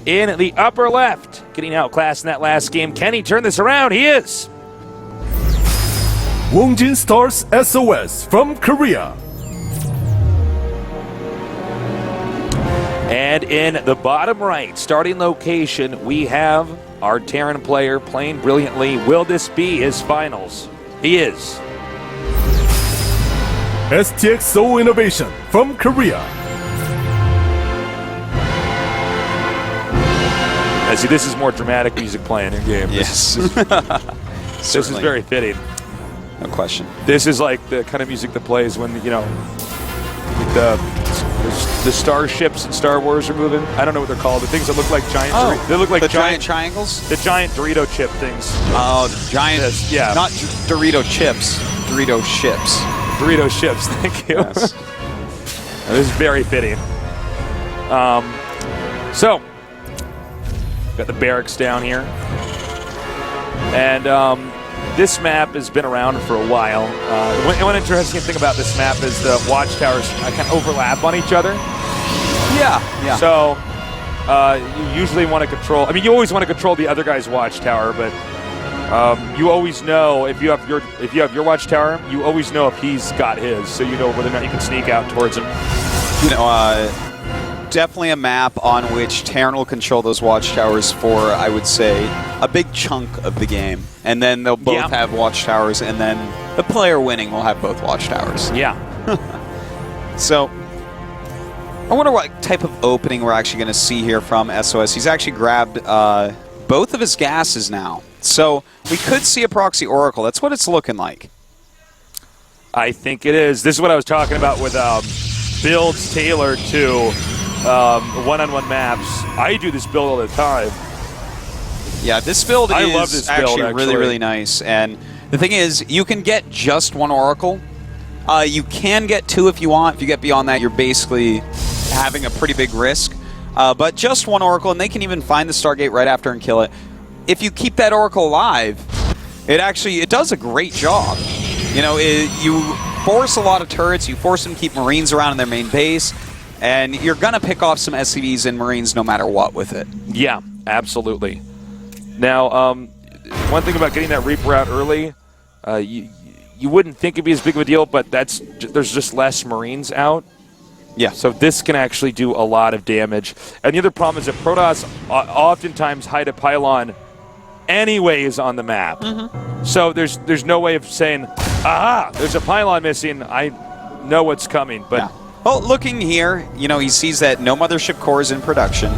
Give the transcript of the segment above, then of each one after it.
in the upper left. Getting outclassed in that last game. Can he turn this around? He is. Wongjin Stars SOS from Korea. And in the bottom right, starting location, we have our Terran player playing brilliantly. Will this be his finals? He is. STX Soul Innovation from Korea. I see, this is more dramatic music playing in game. Yes. This is very fitting. No question. This is like the kind of music that plays when, you know, the starships in Star Wars are moving. I don't know what they're called. The things that look like giant. They look like the giant triangles. The giant Dorito chip things. Oh, the giant. Yeah. Not Dorito chips. Dorito ships. Dorito ships. Thank you. Yes. This is very fitting. So, got the barracks down here, and this map has been around for a while. One interesting thing about this map is the watchtowers kind of overlap on each other. Yeah. So you usually want to control. I mean, you always want to control the other guy's watchtower, but you always know if you have your watchtower, you always know if he's got his, so you know whether or not you can sneak out towards him. You know, definitely a map on which Terran will control those watchtowers for, I would say, a big chunk of the game. And then they'll both have watchtowers, and then the player winning will have both watchtowers. Yeah. So, I wonder what type of opening we're actually going to see here from SOS. He's actually grabbed both of his gases now. So, we could see a proxy Oracle. That's what it's looking like. I think it is. This is what I was talking about with builds tailored to one-on-one maps. I do this build all the time. Yeah, this build I is love this build, actually really, really nice. And the thing is, you can get just one Oracle. You can get two if you want. If you get beyond that, you're basically having a pretty big risk. But just one Oracle, and they can even find the Stargate right after and kill it. If you keep that Oracle alive, it does a great job. You know, you force a lot of turrets, you force them to keep Marines around in their main base, and you're going to pick off some SCVs and Marines no matter what with it. Yeah, absolutely. Now, one thing about getting that Reaper out early, you wouldn't think it'd be as big of a deal, but there's just less Marines out. Yeah. So this can actually do a lot of damage. And the other problem is that Protoss oftentimes hide a pylon anyways on the map. Mm-hmm. So there's no way of saying, aha, there's a pylon missing. I know what's coming. But yeah. Well, looking here, you know, he sees that no mothership core is in production,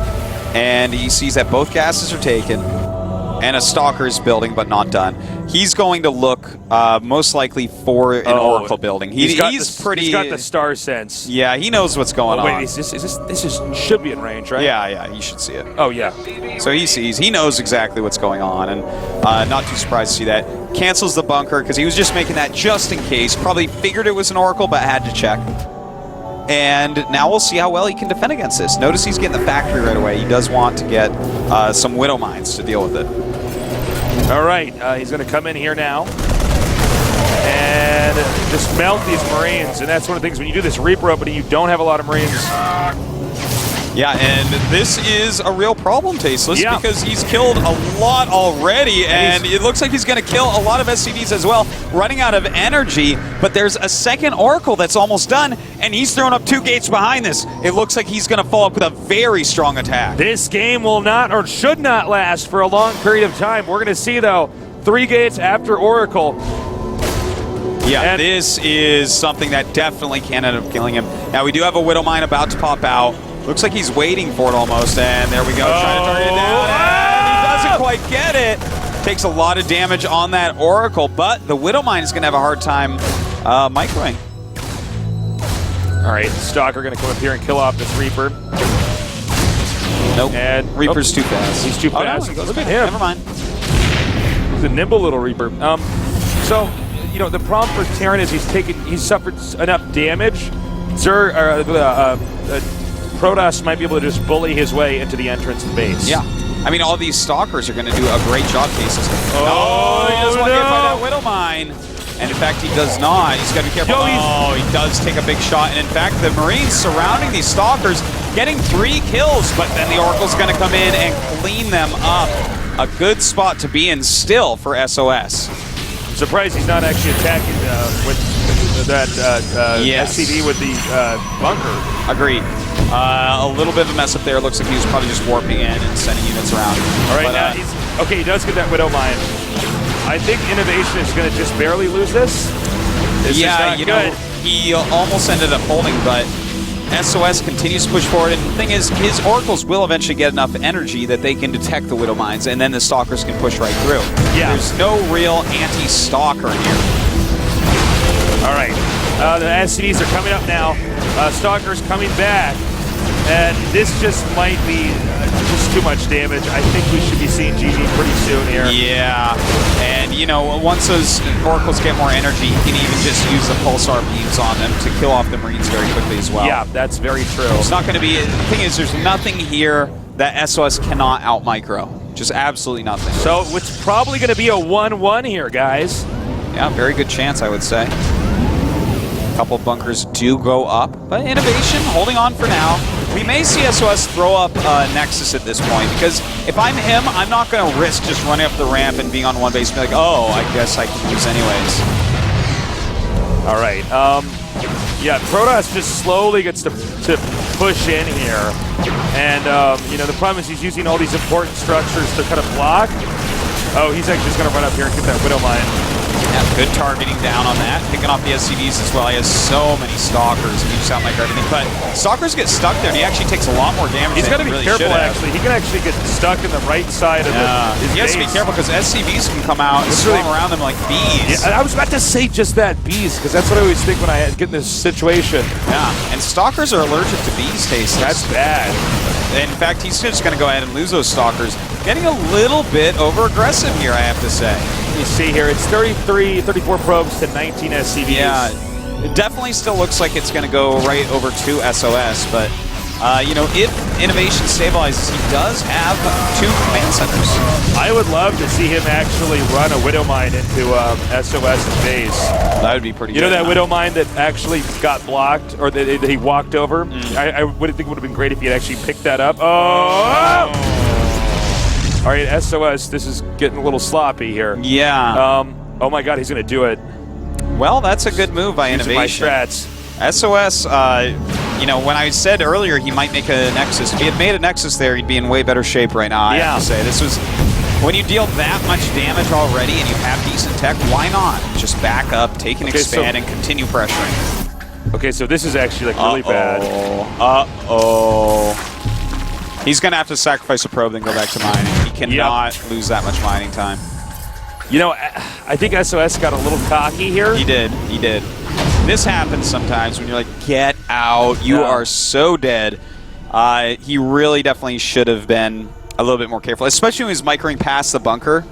and he sees that both gases are taken, and a stalker is building but not done. He's going to look most likely for an Oracle building. He's got the star sense. Yeah, he knows what's going on. Wait, this should be in range, right? Yeah, you should see it. Oh yeah. So he knows exactly what's going on, and not too surprised to see that. Cancels the bunker because he was just making that just in case. Probably figured it was an Oracle, but had to check. And now we'll see how well he can defend against this. Notice he's getting the factory right away. He does want to get some Widow Mines to deal with it. All right, he's going to come in here now and just melt these Marines. And that's one of the things, when you do this Reaper opening, you don't have a lot of Marines. Yeah, and this is a real problem, Tasteless, because he's killed a lot already, and it looks like he's going to kill a lot of SCVs as well, running out of energy, but there's a second Oracle that's almost done, and he's thrown up 2 gates behind this. It looks like he's going to follow up with a very strong attack. This game will not, or should not, last for a long period of time. We're going to see, though, 3 gates after Oracle. Yeah, and this is something that definitely can end up killing him. Now, we do have a Widow Mine about to pop out. Looks like he's waiting for it almost, and there we go, trying to target it down, and he doesn't quite get it. Takes a lot of damage on that Oracle, but the Widow Mine is going to have a hard time microing. All right, Stalker going to come up here and kill off this Reaper. Nope, and Reaper's too fast. He's too fast. No, Look at him. Never mind. He's a nimble little Reaper. So, you know, the problem for Terran is he's suffered enough damage. Protoss might be able to just bully his way into the entrance to the base. Yeah. I mean, all these Stalkers are going to do a great job, Cases. Oh, he doesn't want to get by that Widow Mine. And in fact, he does not. He's got to be careful. Oh, he does take a big shot. And in fact, the Marines surrounding these Stalkers, getting 3 kills, but then the Oracle's going to come in and clean them up. A good spot to be in still for SOS. I'm surprised he's not actually attacking with that SCV with the bunker. Agreed. A little bit of a mess up there. Looks like he was probably just warping in and sending units around. All right, now okay, he does get that Widow Mine. I think Innovation is going to just barely lose this. This is not good. He almost ended up holding, but SOS continues to push forward. And the thing is, his Oracles will eventually get enough energy that they can detect the Widow Mines, and then the Stalkers can push right through. Yeah. There's no real anti-Stalker here. All right, the SCVs are coming up now. Stalkers coming back, and this just might be just too much damage. I think we should be seeing GG pretty soon here. Yeah, and you know, once those Oracles get more energy, you can even just use the Pulsar beams on them to kill off the Marines very quickly as well. Yeah, that's very true. It's not going to be, the thing is, there's nothing here that SOS cannot out-micro. Just absolutely nothing. So it's probably going to be a 1-1 here, guys. Yeah, very good chance, I would say. A couple bunkers do go up, but Innovation holding on for now. We may see SOS throw up Nexus at this point, because if I'm him, I'm not going to risk just running up the ramp and being on one base and be like, oh, I guess I can lose anyways. All right. Yeah, Protoss just slowly gets to push in here. And, you know, the problem is he's using all these important structures to kind of block. Oh, he's actually just going to run up here and get that Widow Mine. Yeah, good targeting down on that. Picking off the SCVs as well. He has so many Stalkers. He just out-micro everything. But Stalkers get stuck there, and he actually takes a lot more damage. He's got to be really careful, actually. He can actually get stuck in the right side of his He has to be careful, because SCVs can come out and swarm around them like bees. Yeah, I was about to say just that, bees, because that's what I always think when I get in this situation. Yeah, and Stalkers are allergic to bees' taste. That's bad. In fact, he's just going to go ahead and lose those Stalkers. Getting a little bit over-aggressive here, I have to say. You see here, it's 34 probes to 19 SCVs. Yeah, it definitely still looks like it's going to go right over to SOS, but, you know, if Innovation stabilizes, he does have 2 command centers. I would love to see him actually run a Widow Mine into SOS's base. That would be pretty good. You know that Widow Mine that actually got blocked, or that he walked over? I would think it would have been great if he had actually picked that up. Oh! All right, SOS, this is getting a little sloppy here. Yeah. Oh my God, he's going to do it. Well, that's a good move by Using Innovation. my strats. SOS, you know, when I said earlier he might make a Nexus, if he had made a Nexus there, he'd be in way better shape right now, I have to say. This was, when you deal that much damage already and you have decent tech, why not? Just back up, take an expand, and continue pressuring. Okay, so this is actually like really bad. He's going to have to sacrifice a probe, then go back to mining. He cannot lose that much mining time. You know, I think SOS got a little cocky here. He did. He did. This happens sometimes when you're like, get out. You are so dead. He really definitely should have been a little bit more careful, especially when he was microing past the bunker.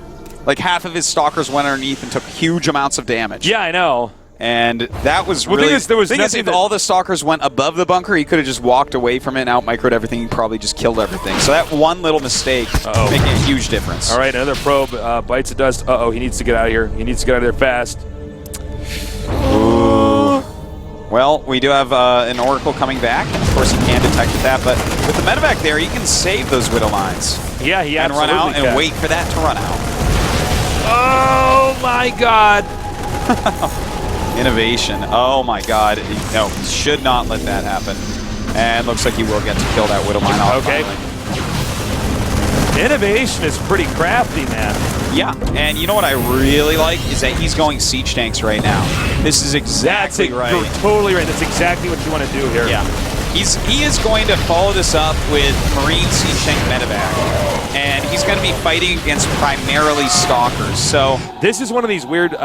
Like, half of his Stalkers went underneath and took huge amounts of damage. Yeah, I know. And that was really... The thing is, if all the Stalkers went above the bunker, he could have just walked away from it and out-microed everything. He probably just killed everything. So that one little mistake making a huge difference. All right, another probe bites the dust. Uh-oh, he needs to get out of here. He needs to get out of there fast. Ooh. Well, we do have an Oracle coming back. Of course, he can detect that, but with the medevac there, he can save those Widow Mines. Yeah, he and absolutely run out can. and wait for that to run out. Oh, my God. Innovation. Oh my God. No, should not let that happen. And looks like he will get to kill that Widow Mine off. Okay. Finally. Innovation is pretty crafty, man. Yeah, and you know what I really like is that he's going siege tanks right now. This is exactly right. You're totally right. That's exactly what you want to do here. Yeah. He is going to follow this up with Marine siege tank medevac. And he's going to be fighting against primarily Stalkers. So this is one of these weird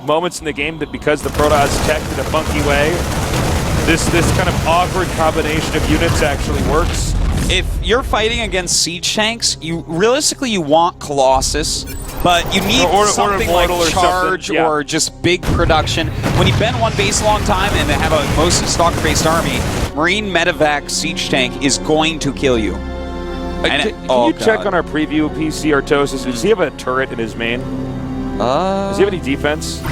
moments in the game that, because the Protoss tech in a funky way, this kind of awkward combination of units actually works. If you're fighting against siege tanks, you realistically want Colossus, but you need something like Charge or just big production. When you've been one base a long time and have a mostly Stalker-based army, Marine medevac siege tank is going to kill you. Can you check on our preview PC Artosis? Does he have a turret in his main? Does he have any defense?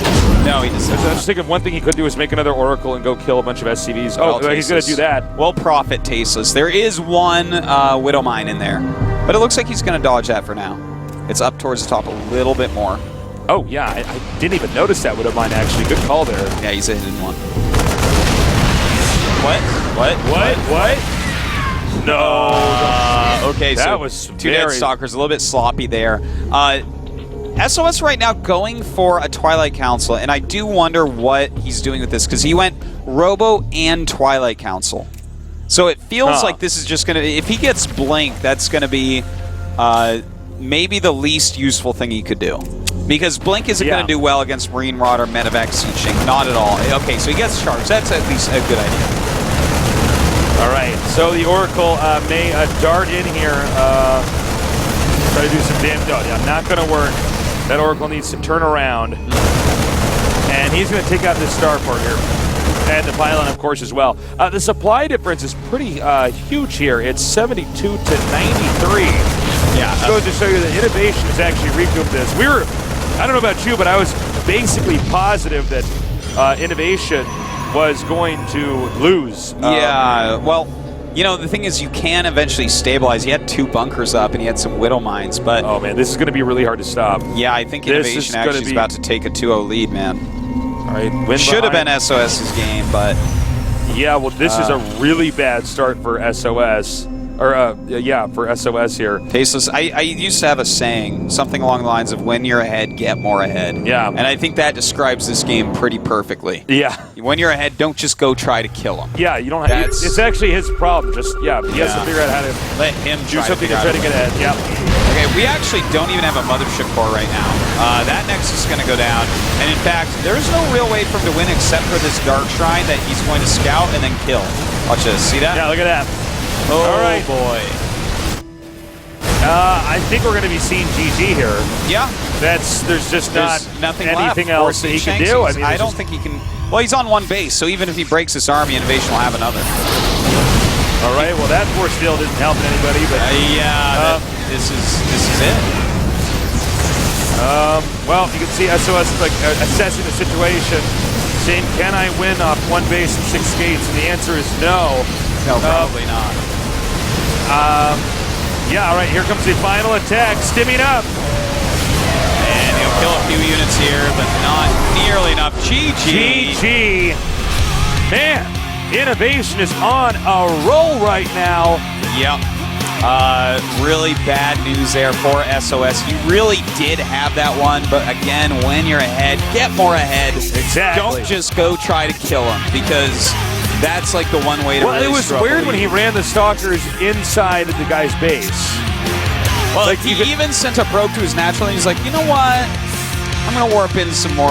No, he doesn't. I was just thinking one thing he could do is make another Oracle and go kill a bunch of SCVs. Oh, well, he's going to do that. Well, profit tasteless. There is one Widow Mine in there, but it looks like he's going to dodge that for now. It's up towards the top a little bit more. Oh, yeah, I didn't even notice that Widow Mine, actually. Good call there. Yeah, he's a hidden one. What? No. Okay, that so was two dead stalkers, a little bit sloppy there. SOS right now going for a Twilight Council, and I do wonder what he's doing with this, because he went Robo and Twilight Council. So it feels like this is just going to... If he gets Blink, that's going to be maybe the least useful thing he could do. Because Blink isn't going to do well against Marine Rod or Medevac Sieging. Not at all. Okay, so he gets Charge. That's at least a good idea. All right, so the Oracle may dart in here, try to do some damage. No, yeah, not going to work. That Oracle needs to turn around, and he's going to take out this Starport here, and the pylon, of course, as well. The supply difference is pretty huge here. It's 72 to 93. Yeah, it goes to show you that Innovation has actually recouped this. I don't know about you, but I was basically positive that Innovation was going to lose. Yeah, well, you know, the thing is you can eventually stabilize. He had 2 bunkers up and he had some Widow Mines, but... Oh, man, this is going to be really hard to stop. Yeah, I think Innovation actually is about to take a 2-0 lead, man. All right, should have been SOS's game, but... Yeah, well, this is a really bad start for SOS. Or, yeah, for SOS here. Tasteless. I used to have a saying, something along the lines of, when you're ahead, get more ahead. Yeah. And I think that describes this game pretty perfectly. Yeah. When you're ahead, don't just go try to kill him. Yeah, you don't have... It's actually his problem. Just, he has to figure out how to... Let him do something to try to get ahead. Yeah. Okay, we actually don't even have a Mothership core right now. That Nexus is going to go down. And in fact, there's no real way for him to win except for this Dark Shrine that he's going to scout and then kill. Watch this. See that? Yeah, look at that. Oh, all right. Boy. I think we're going to be seeing GG here. Yeah. There's just nothing anything left. else that he can do. I don't think he can... Well, he's on 1 base, so even if he breaks this army, Innovation will have another. All right, well, that force field isn't helping anybody, but... this is it. Well, you can see SOS is like assessing the situation, saying, can I win off 1 base and 6 gates? And the answer is no. No, probably not. Yeah, all right, here comes the final attack. Stimming up. And he'll kill a few units here, but not nearly enough. GG. Man, Innovation is on a roll right now. Yep. Really bad news there for SOS. You really did have that one, but again, when you're ahead, get more ahead. Exactly. Don't just go try to kill him, because that's like the one way to really it was weird when he ran the Stalkers inside the guy's base. Well, like he even sent a probe to his natural, and he's like, you know what? I'm going to warp in some more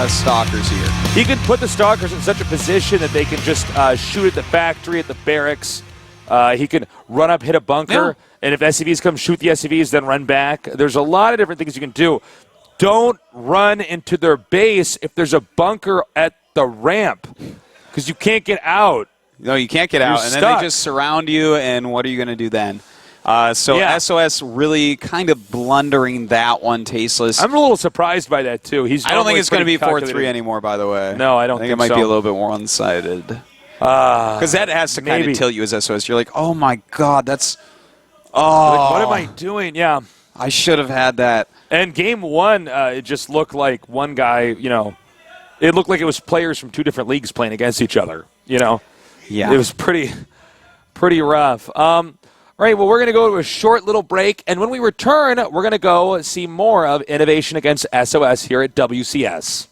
Stalkers here. He could put the Stalkers in such a position that they can just shoot at the factory, at the barracks. He can run up, hit a bunker, and if SCVs come, shoot the SCVs, then run back. There's a lot of different things you can do. Don't run into their base if there's a bunker at the ramp, because you can't get out. No, you can't get out, and then they just surround you, and what are you going to do then? SOS really kind of blundering that one, Tasteless. I'm a little surprised by that, too. I don't think it's going to be 4-3 anymore, by the way. No, I don't think so. I think it might be a little bit more one-sided. Because that has to kind of tilt you as SOS. You're like, oh, my God, that's... Oh. Like, what am I doing? Yeah. I should have had that. And game 1, it just looked like one guy, it looked like it was players from 2 different leagues playing against each other, Yeah. It was pretty rough. All right, well, we're going to go to a short little break, and when we return, we're going to go see more of Innovation against SOS here at WCS.